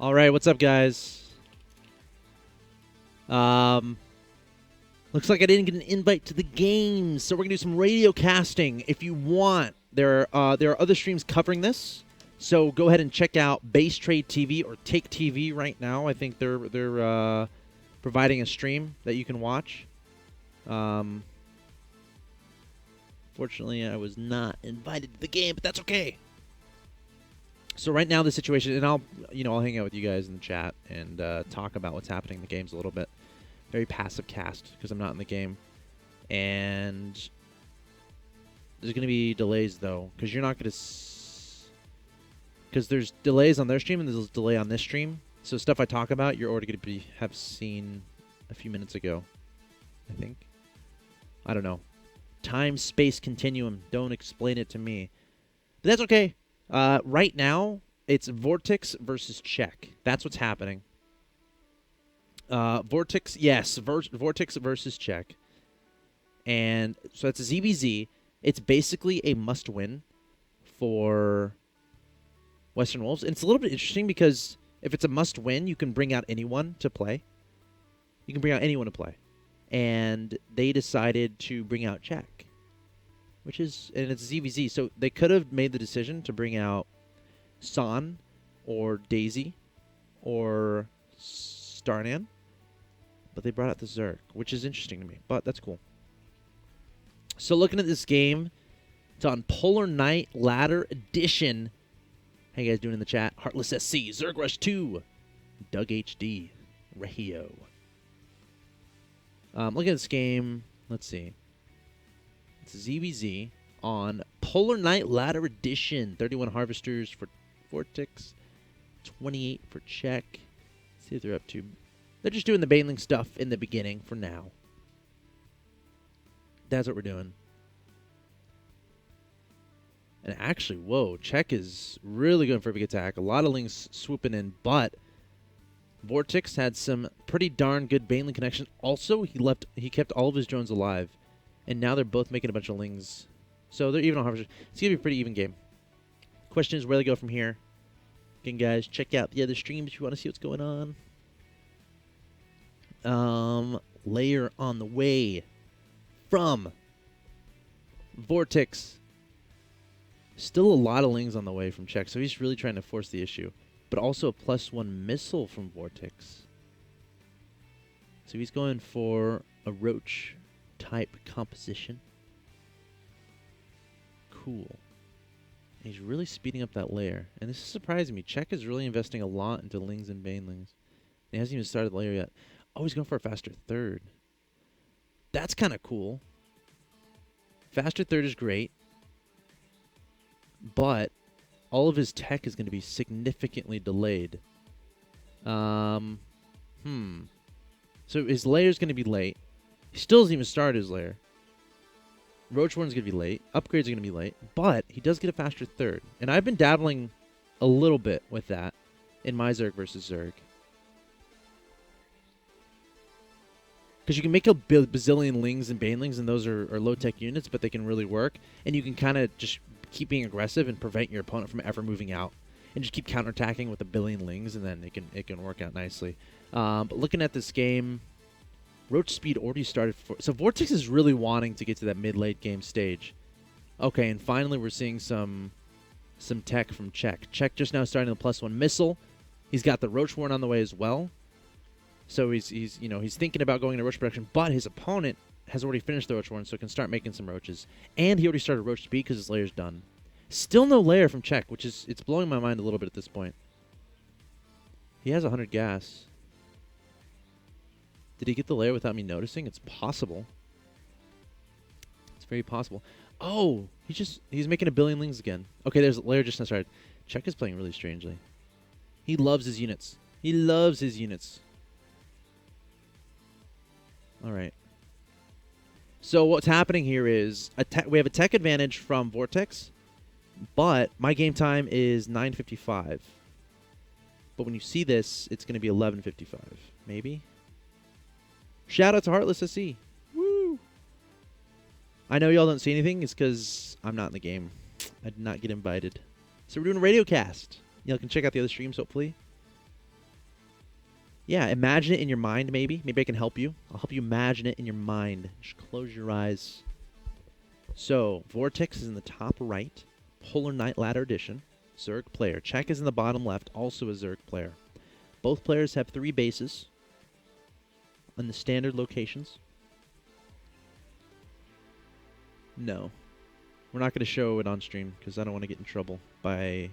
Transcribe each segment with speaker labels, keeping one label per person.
Speaker 1: All right, what's up, guys? Looks like I didn't get an invite to the games, so we're gonna do some radio casting. If you want, there are other streams covering this, so go ahead and check out Base Trade TV or Take TV right now. I think they're providing a stream that you can watch. Fortunately, I was not invited to the game, but that's okay. So right now the situation, and I'll hang out with you guys in the chat and talk about what's happening in the games a little bit. Very passive cast because I'm not in the game, and there's going to be delays though because you're not going to because there's delays on their stream and there's a delay on this stream. So stuff I talk about, you're already going to have seen a few minutes ago. I think. I don't know. Time space continuum. Don't explain it to me. But that's okay. Right now, it's Vortex versus Czech. That's what's happening. Vortex, yes, Vortex versus Czech. And so it's a ZBZ. It's basically a must-win for WesternWolves. And it's a little bit interesting because if it's a must-win, you can bring out anyone to play. You can bring out anyone to play. And they decided to bring out Czech. And it's ZVZ, so they could have made the decision to bring out San or Daisy or Starnan, but they brought out the Zerg, which is interesting to me, but that's cool. So looking at this game, it's on Polar Night Ladder Edition. How you guys doing in the chat? Heartless SC, Zerg Rush 2, Doug HD, Regio. Looking at this game, let's see. It's ZBZ on Polar Night Ladder Edition. 31 Harvesters for Vortex, 28 for Czech. Let's see what they're up to. They're just doing the Baneling stuff in the beginning for now. That's what we're doing. And actually, whoa, Czech is really going for a big attack. A lot of Lings swooping in, but Vortex had some pretty darn good Baneling connection. Also, he kept all of his drones alive. And now they're both making a bunch of Lings. So they're even on Harvester. It's going to be a pretty even game. Question is where they go from here. Again, guys, check out the other streams if you want to see what's going on. Layer on the way from Vortex. Still a lot of Lings on the way from Czech, so he's really trying to force the issue. But also a +1 missile from Vortex. So he's going for a Roach type composition. Cool. He's really speeding up that layer. And this is surprising me. Czech is really investing a lot into Lings and Banelings. He hasn't even started the layer yet. Oh, he's going for a faster third. That's kind of cool. Faster third is great. But all of his tech is going to be significantly delayed. So his layer is going to be late. He still hasn't even started his lair. Roach Warren's going to be late. Upgrades are going to be late. But he does get a faster third. And I've been dabbling a little bit with that in my Zerg versus Zerg. Because you can make a bazillion Lings and Banelings, and those are low-tech units, but they can really work. And you can kind of just keep being aggressive and prevent your opponent from ever moving out. And just keep counterattacking with a billion Lings, and then it can work out nicely. But looking at this game, Roach speed already started. So Vortex is really wanting to get to that mid-late game stage. Okay, and finally we're seeing some tech from Czech. Czech just now starting the +1 missile. He's got the Roach Warren on the way as well. So he's thinking about going into Roach production, but his opponent has already finished the Roach Warren, so can start making some Roaches. And he already started Roach speed because his layer's done. Still no layer from Czech, which is it's blowing my mind a little bit at this point. He has 100 gas. Did he get the layer without me noticing? It's possible. It's very possible. Oh, he's making a billion Lings again. Okay, there's a layer just now started. Czech is playing really strangely. He loves his units. He loves his units. All right. So what's happening here is we have a tech advantage from Vortex, but my game time is 9:55. But when you see this, it's going to be 11:55, maybe. Shout out to Heartless SC. Woo! I know y'all don't see anything. It's because I'm not in the game. I did not get invited. So we're doing a radio cast. Y'all can check out the other streams, hopefully. Yeah, imagine it in your mind, maybe. Maybe I can help you. I'll help you imagine it in your mind. Just close your eyes. So, Vortex is in the top right. Polar Knight Ladder Edition. Zerg player. Czech is in the bottom left, also a Zerg player. Both players have 3 bases on the standard locations. No. We're not going to show it on stream because I don't want to get in trouble by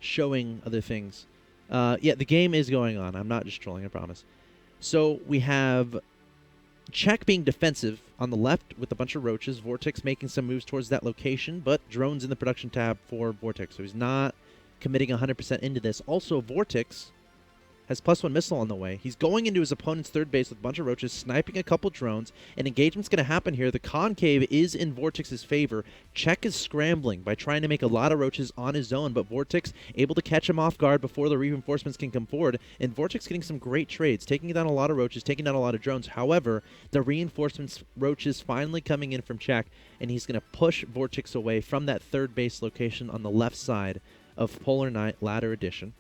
Speaker 1: showing other things. Yeah, the game is going on. I'm not just trolling, I promise. So we have Czech being defensive on the left with a bunch of roaches. Vortex making some moves towards that location, but drones in the production tab for Vortex. So he's not committing 100% into this. Also, Vortex has +1 missile on the way. He's going into his opponent's third base with a bunch of roaches, sniping a couple drones, and engagement's going to happen here. The concave is in Vortex's favor. Czech is scrambling by trying to make a lot of roaches on his own, but Vortex able to catch him off guard before the reinforcements can come forward, and Vortex getting some great trades, taking down a lot of roaches, taking down a lot of drones. However, the reinforcements roaches finally coming in from Czech, and he's going to push Vortex away from that third base location on the left side of Polar Knight Ladder Edition.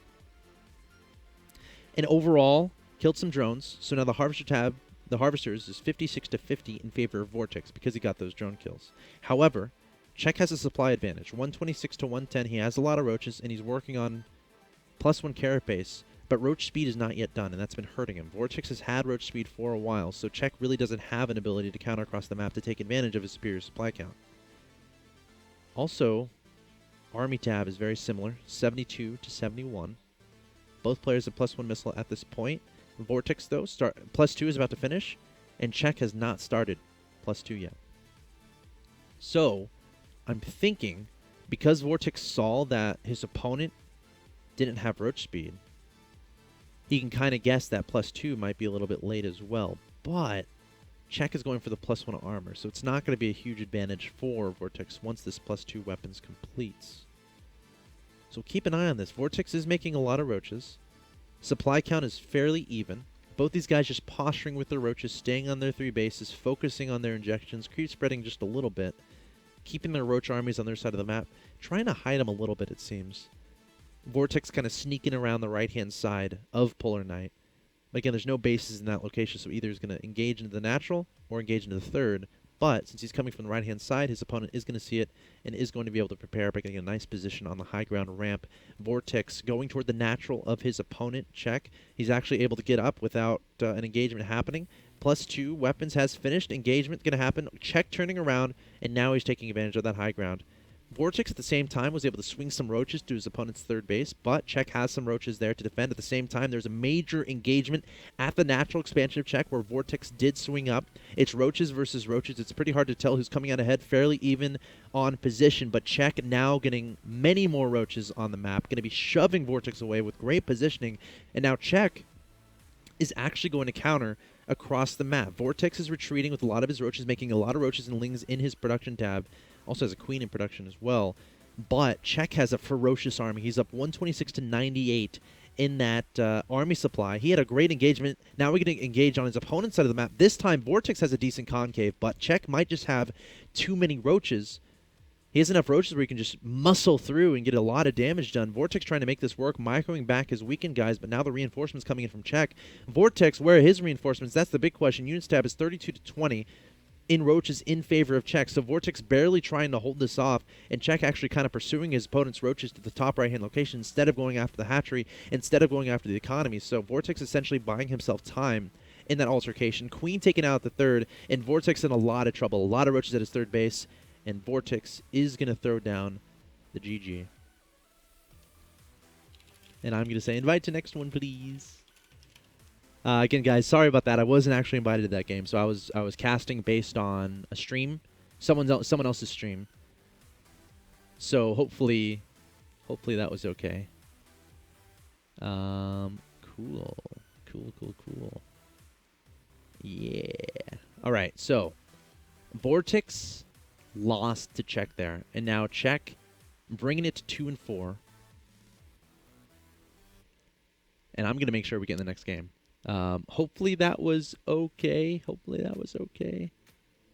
Speaker 1: And overall, killed some drones. So now the Harvester tab, the Harvesters, is 56-50 in favor of Vortex because he got those drone kills. However, Czech has a supply advantage. 126-110. He has a lot of roaches, and he's working on +1 carapace. But roach speed is not yet done, and that's been hurting him. Vortex has had roach speed for a while, so Czech really doesn't have an ability to counter across the map to take advantage of his superior supply count. Also, Army tab is very similar, 72-71. Both players have +1 missile at this point. Vortex, though, +2 is about to finish, and Czech has not started +2 yet. So, I'm thinking, because Vortex saw that his opponent didn't have roach speed, he can kind of guess that +2 might be a little bit late as well. But Czech is going for the +1 armor, so it's not going to be a huge advantage for Vortex once this +2 weapons completes. So keep an eye on this. Vortex is making a lot of roaches. Supply count is fairly even. Both these guys just posturing with their roaches, staying on their 3 bases, focusing on their injections, creep spreading just a little bit, keeping their roach armies on their side of the map, trying to hide them a little bit, it seems. Vortex kind of sneaking around the right-hand side of Polar Knight. But again, there's no bases in that location, so either he's going to engage into the natural or engage into the third. But since he's coming from the right-hand side, his opponent is going to see it and is going to be able to prepare by getting a nice position on the high ground ramp. Vortex going toward the natural of his opponent, Czech. He's actually able to get up without an engagement happening. +2 weapons has finished. Engagement going to happen. Czech turning around, and now he's taking advantage of that high ground. Vortex at the same time was able to swing some roaches to his opponent's third base, but Czech has some roaches there to defend. At the same time, there's a major engagement at the natural expansion of Czech where Vortex did swing up. It's roaches versus roaches. It's pretty hard to tell who's coming out ahead, fairly even on position, but Czech now getting many more roaches on the map, going to be shoving Vortex away with great positioning, and now Czech is actually going to counter across the map. Vortex is retreating with a lot of his roaches, making a lot of roaches and lings in his production tab. Also has a queen in production as well. But Czech has a ferocious army. He's up 126-98 in that army supply. He had a great engagement. Now we're going to engage on his opponent's side of the map. This time, Vortex has a decent concave, but Czech might just have too many roaches. He has enough roaches where he can just muscle through and get a lot of damage done. Vortex trying to make this work, microing back his weakened guys, but now the reinforcements coming in from Czech. Vortex, where are his reinforcements? That's the big question. Units tab is 32-20. In roaches in favor of Czech. So Vortex barely trying to hold this off, and Czech actually kind of pursuing his opponent's roaches to the top right-hand location instead of going after the hatchery, instead of going after the economy. So Vortex essentially buying himself time in that altercation. Queen taken out at the third, and Vortex in a lot of trouble. A lot of roaches at his third base, and Vortex is going to throw down the GG. And I'm going to say, invite to next one, please. Again, guys, sorry about that. I wasn't actually invited to that game, so I was casting based on a stream, someone else's stream. So hopefully that was okay. Cool. Yeah. All right. So Vortex lost to Czech there, and now Czech bringing it to 2-4. And I'm gonna make sure we get in the next game. Hopefully that was okay.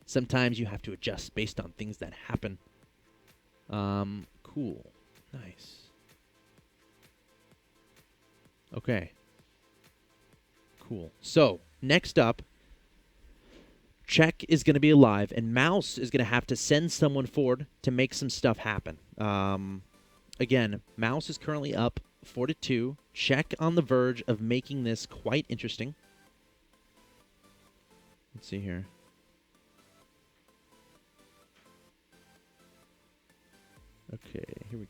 Speaker 1: Sometimes you have to adjust based on things that happen. Cool. Nice. Okay. Cool. So, next up, Czech is going to be alive, and Mouz is going to have to send someone forward to make some stuff happen. Again, Mouz is currently up 4-2. Czech on the verge of making this quite interesting. Let's see here. Okay, here we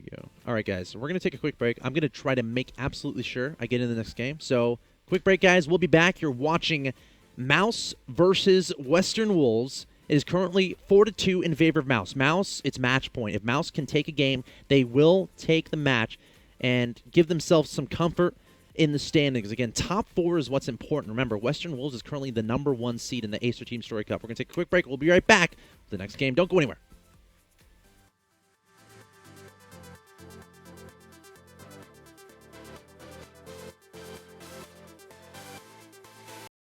Speaker 1: go. All right, guys, so we're going to take a quick break. I'm going to try to make absolutely sure I get in the next game. So, quick break, guys. We'll be back. You're watching Mouz versus WesternWolves. It is currently 4-2 in favor of Mouz. Mouz, it's match point. If Mouz can take a game, they will take the match and give themselves some comfort in the standings. Again, top 4 is what's important. Remember, WesternWolves is currently the #1 seed in the Acer TeamStory Cup. We're going to take a quick break. We'll be right back with the next game. Don't go anywhere.